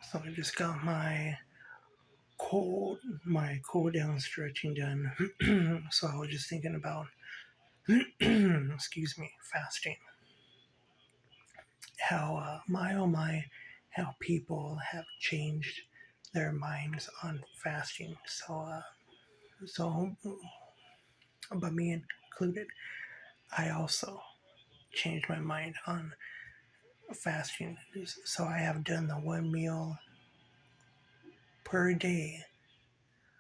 So I just got my cool down stretching done. So I was just thinking about excuse me, fasting. How my oh my, how people have changed their minds on fasting. So but me included, I also changed my mind on fasting. So I have done the one meal per day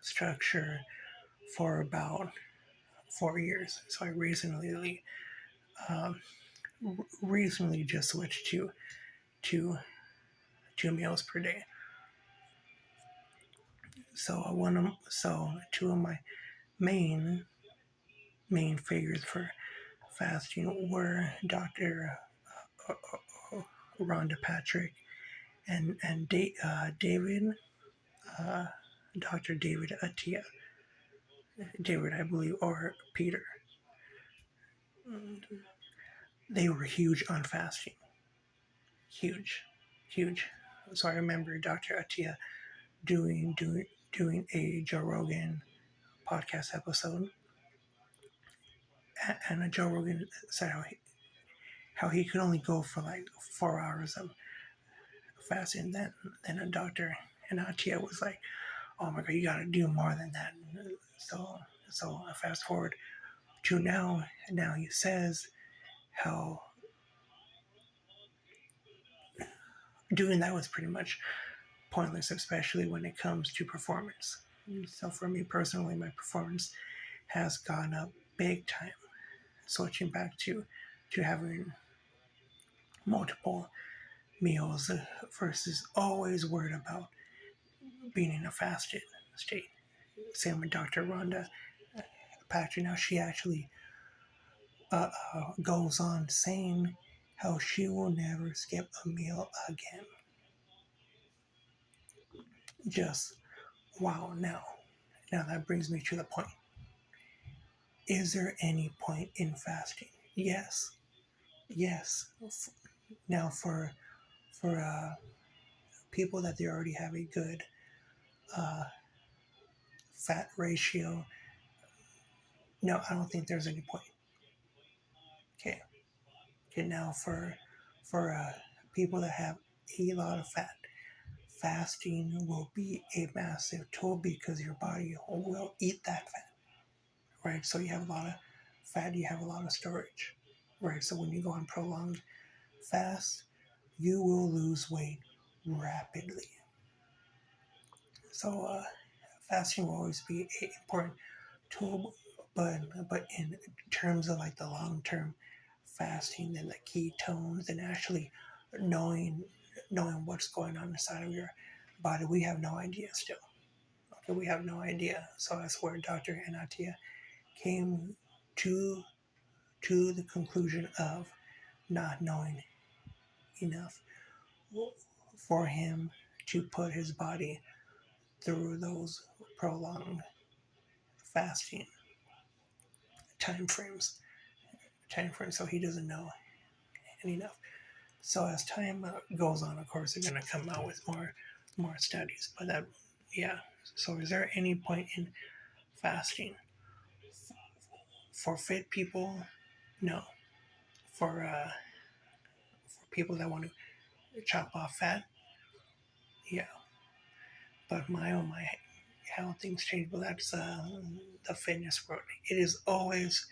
structure for about 4 years. So I um, recently just switched to two two meals per day. So two of my main figures for fasting were Dr. Rhonda Patrick and David, uh, Dr. David Attia, David I believe, or Peter. They were huge on fasting, huge, huge. So I remember Dr. Attia doing a Joe Rogan podcast episode, and Joe Rogan said how he could only go for like 4 hours of fasting. Then a doctor and Attia was like, "Oh my God, you got to do more than that." So so I fast forward to now. Now he says how doing that was pretty much pointless, especially when it comes to performance. So for me personally, my performance has gone up big time. Switching back to having multiple meals versus always worried about being in a fasted state. Same with Dr. Rhonda Patrick. Now she actually goes on saying how she will never skip a meal again. Just wow. Now that brings me to the point. Is there any point in fasting? Yes, yes. Now for people that they already have a good uh, fat ratio, no, I don't think there's any point. Okay, okay. Now for people that have a lot of fat, fasting will be a massive tool because your body will eat that fat, right? So you have a lot of fat, you have a lot of storage, right? So when you go on prolonged fast, you will lose weight rapidly. So fasting will always be an important tool, but in terms of like the long term fasting and the ketones and actually knowing knowing what's going on inside of your body, we have no idea still. Okay, we have no idea. So that's where Dr. Anatia came to the conclusion of not knowing enough for him to put his body through those prolonged fasting time frames. So he doesn't know enough. So as time goes on, of course, they're going to come out with more studies. But that, yeah. So is there any point in fasting for fit people? No. For people that want to chop off fat, yeah. But my oh my, how things change. But that's the fitness world. It is always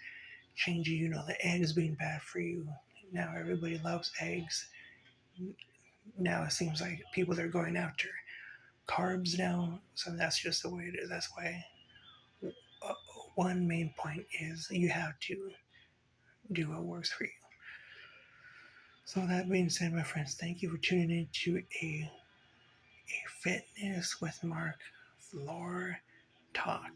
changing. You know, the eggs being bad for you. Now everybody loves eggs. Now it seems like people are going after carbs now. So that's just the way it is. That's why uh, one main point is you have to do what works for you. So that being said, my friends, thank you for tuning in to a fitness with Mark floor talk.